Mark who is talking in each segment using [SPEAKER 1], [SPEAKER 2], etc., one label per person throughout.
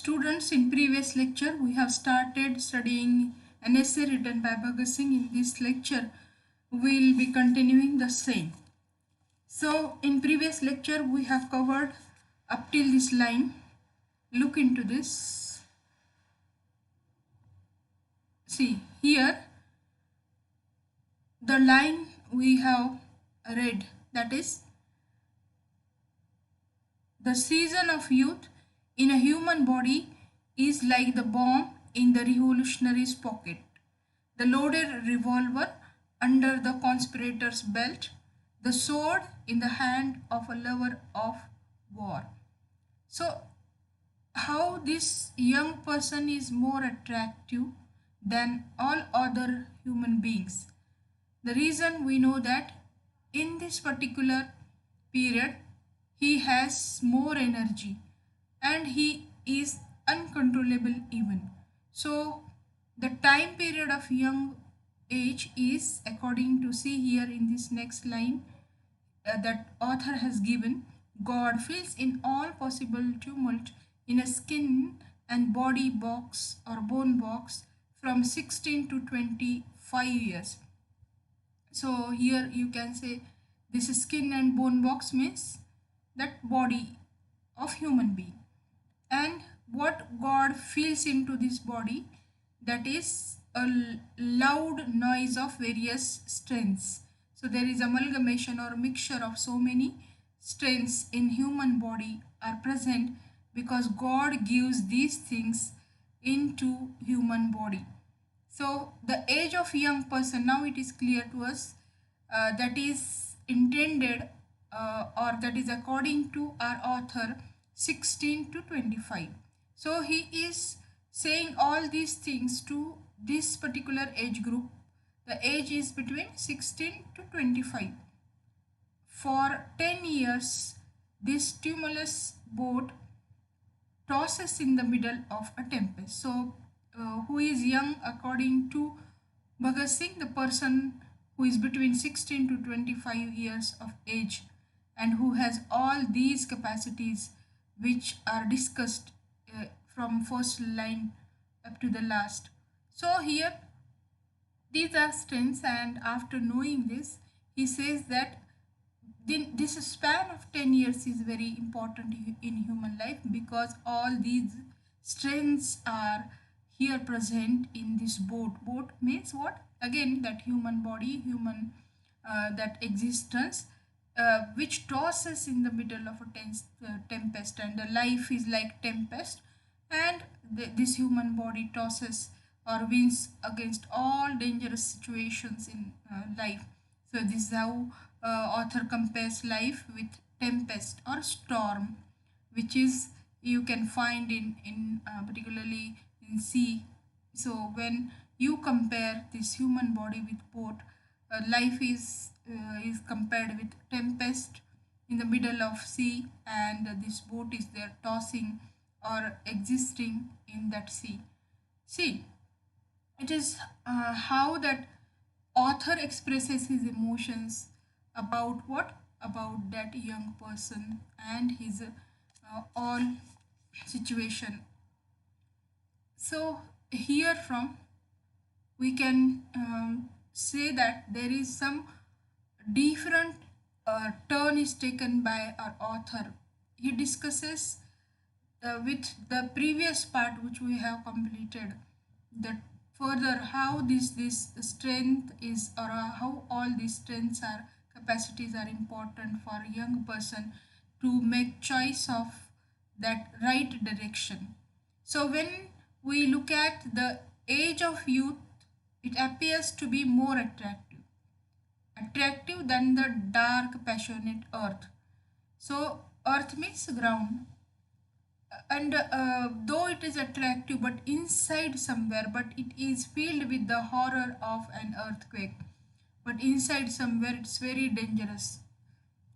[SPEAKER 1] Students, in previous lecture we have started studying an essay written by Bhagat Singh. In this lecture we will be continuing the same. So in previous lecture we have covered up till this line. Look into this. See here the line we have read, that is, the season of youth in a human body is like the bomb in the revolutionary's pocket, the loaded revolver under the conspirator's belt, the sword in the hand of a lover of war. So, how this young person is more attractive than all other human beings? The reason we know that in this particular period he has more energy and he is uncontrollable even. So the time period of young age is, according to see here in this next line that author has given, God fills in all possible tumult in a skin and body box or bone box from 16 to 25 years. So here you can say this skin and bone box means that body of human being, and what God fills into this body, that is a loud noise of various strengths. So there is amalgamation or mixture of so many strengths in human body are present because God gives these things into human body. So the age of young person, now it is clear to us, that is intended or that is according to our author 16 to 25. So he is saying all these things to this particular age group. The age is between 16 to 25. For 10 years this tumultuous boat tosses in the middle of a tempest. So who is young according to Bhagat Singh? The person who is between 16 to 25 years of age and who has all these capacities which are discussed from first line up to the last. So here these are strengths, and after knowing this he says that this span of 10 years is very important in human life because all these strengths are here present in this boat. Boat means what? Again, that human body, human that existence which tosses in the middle of a tempest, and the life is like tempest, and this human body tosses or wins against all dangerous situations in life. So this is how author compares life with tempest or storm, which is you can find in particularly in sea. So when you compare this human body with boat, life is compared with tempest in the middle of sea, and this boat is there tossing or existing in that sea. See, it is how that author expresses his emotions about what? About that young person and his all situation. So here from we can say that there is some different turn is taken by our author. He discusses with the previous part which we have completed, that further how this strength is, or how all these strengths are capacities are important for a young person to make choice of that right direction. So when we look at the age of youth, it appears to be more attractive than the dark passionate earth. So earth means ground, and though it is attractive but inside somewhere, but it is filled with the horror of an earthquake, but inside somewhere it's very dangerous.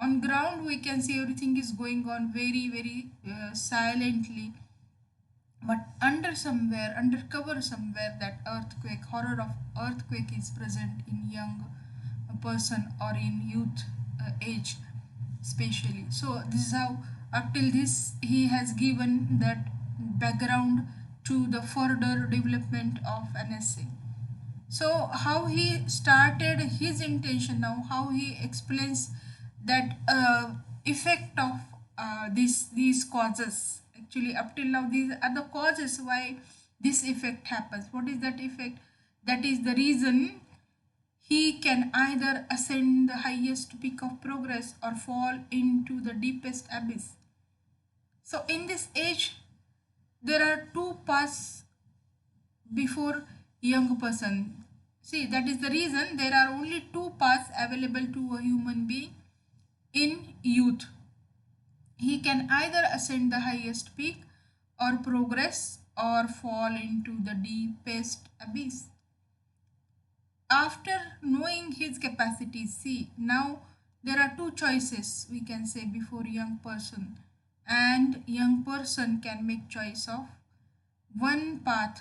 [SPEAKER 1] On ground we can see everything is going on very silently, but under somewhere, under cover somewhere, that earthquake, horror of earthquake is present in young person or in youth age especially. So this is how up till this he has given that background to the further development of an essay. So how he started his intention, now how he explains that effect of these causes. Actually, up till now, these are the causes why this effect happens. What is that effect? That is the reason he can either ascend the highest peak of progress or fall into the deepest abyss. So in this age, there are two paths before young person. See, that is the reason there are only two paths available to a human being in youth. He can either ascend the highest peak or progress or fall into the deepest abyss. After knowing his capacities, see, now there are two choices we can say before young person, and young person can make choice of one path,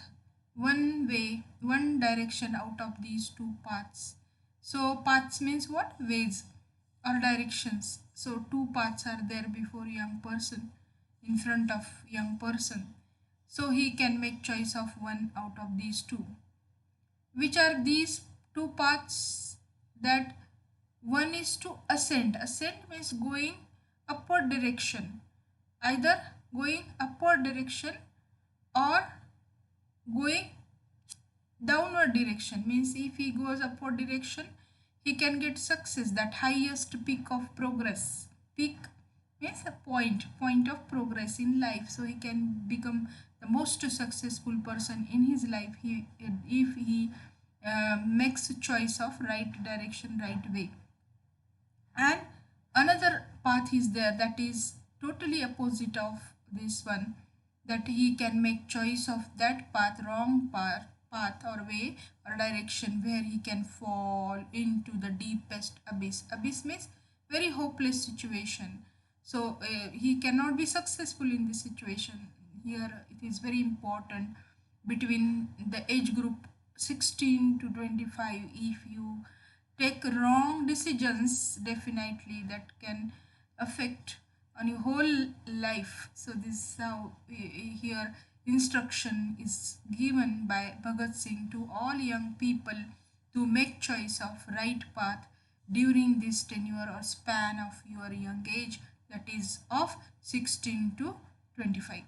[SPEAKER 1] one way, one direction out of these two paths. So paths means what? Ways or directions. So two paths are there before young person, in front of young person. So he can make choice of one out of these two. Which are these two paths? That one is to ascend. Ascend means going upward direction, either going upward direction or going downward direction. Means if he goes upward direction, he can get success, that highest peak of progress. Peak means a point of progress in life, so he can become the most successful person in his life, if he makes a choice of right direction, right way. And another path is there that is totally opposite of this one, that he can make choice of that path, wrong path or way or direction, where he can fall into the deepest abyss. Abyss means very hopeless situation. So he cannot be successful in this situation. Here it is very important, between the age group 16 to 25, if you take wrong decisions, definitely that can affect on your whole life. So this is how here instruction is given by Bhagat Singh to all young people to make choice of right path during this tenure or span of your young age, that is of 16 to 25.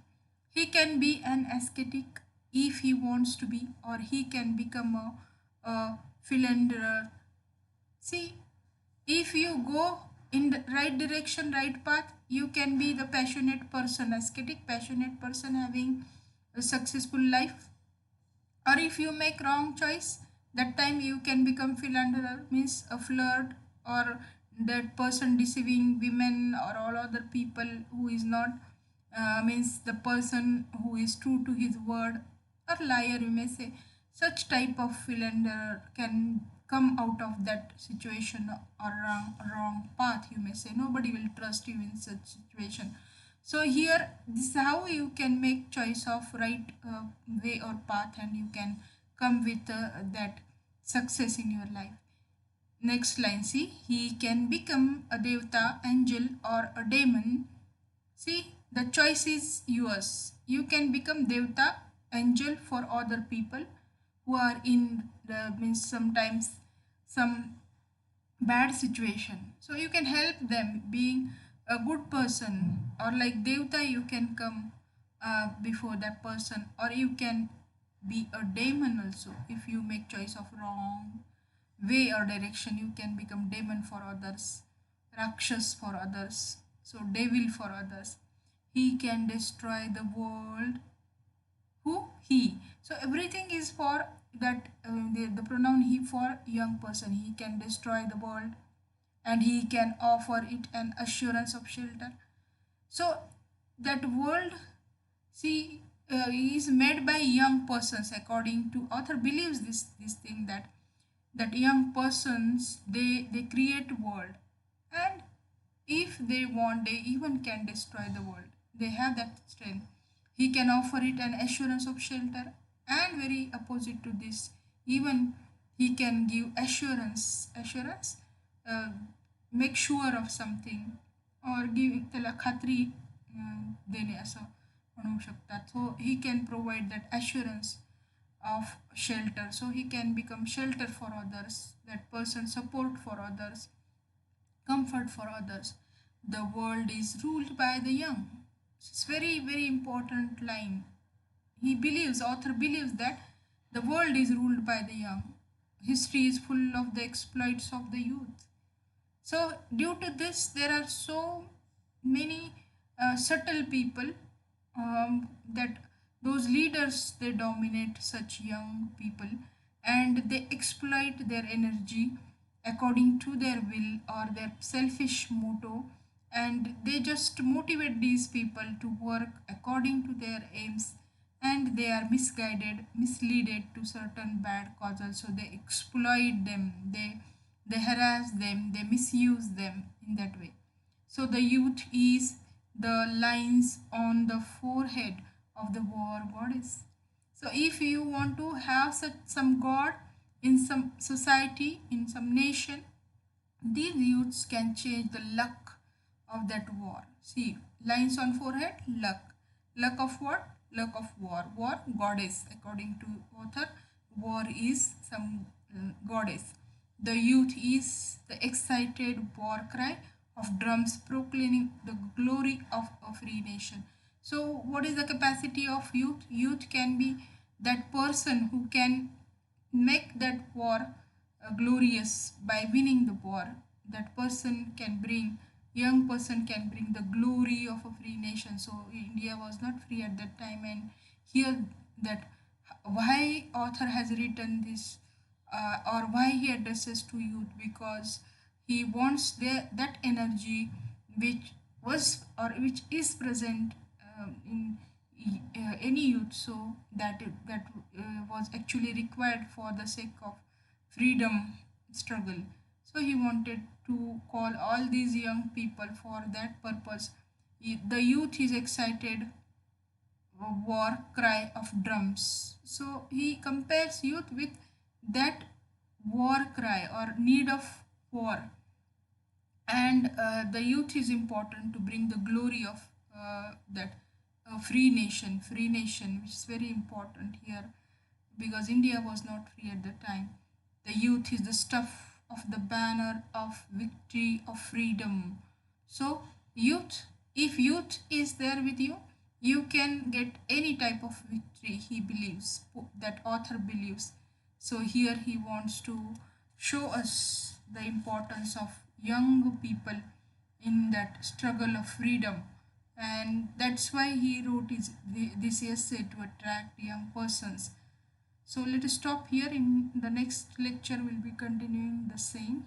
[SPEAKER 1] He can be an ascetic if he wants to be, or he can become a philanderer. See, if you go in the right direction, right path, you can be the passionate person, ascetic passionate person having a successful life. Or if you make wrong choice, that time you can become philanderer, means a flirt, or that person deceiving women or all other people who is not, means the person who is true to his word, or liar you may say. Such type of philanderer can come out of that situation, or wrong path you may say. Nobody will trust you in such situation. So here this is how you can make choice of right way or path, and you can come with that success in your life. Next line, see, he can become a devta, angel, or a demon. See, the choice is yours. You can become devta, angel for other people who are in the, means sometimes some bad situation, so you can help them being a good person, or like devta you can come before that person, or you can be a demon also. If you make choice of wrong way or direction, you can become demon for others, rakshas for others, so devil for others. He can destroy the world. Who? He. So everything is for that, the pronoun he for young person. He can destroy the world, and he can offer it an assurance of shelter. So that world, see, is made by young persons, according to author believes this thing, that young persons, they create world, and if they want, they even can destroy the world. They have that strength. He can offer it an assurance of shelter, and very opposite to this, even he can give assurance, uh, make sure of something, or give त्याला खात्री देणे असं म्हणू शकतात. So he can provide that assurance of shelter, so he can become shelter for others, that person support for others, comfort for others. The world is ruled by the young. It's very, very important line. He believes, author believes that the world is ruled by the young. History is full of the exploits of the youth. So due to this, there are so many subtle people, that those leaders, they dominate such young people, and they exploit their energy according to their will or their selfish motto, and they just motivate these people to work according to their aims, and they are misguided, misleaded to certain bad causes. So they exploit them, they harass them, they misuse them in that way. So the youth is the lines on the forehead of the war goddess. So if you want to have such some god in some society, in some nation, these youths can change the luck of that war. See, lines on forehead, luck. Luck of what? Luck of war. War, goddess. According to author, war is some goddess. The youth is the excited war cry of drums proclaiming the glory of a free nation. So, what is the capacity of youth? Youth can be that person who can make that war glorious by winning the war. That person can bring, young person can bring the glory of a free nation. So India was not free at that time, and here that why author has written this, or why he addresses to youth, because he wants that energy which was or which is present in any youth, so that was actually required for the sake of freedom struggle. So he wanted to call all these young people for that purpose. The youth is excited war cry of drums. So he compares youth with that war cry or need of war, and the youth is important to bring the glory of that free nation, which is very important here, because India was not free at the time. The youth is the stuff of the banner of victory of freedom. So youth, if youth is there with you, you can get any type of victory, he believes, that author believes. So here he wants to show us the importance of young people in that struggle of freedom, and that's why he wrote this essay, to attract young persons. So let us stop here. In the next lecture we'll be continuing the same.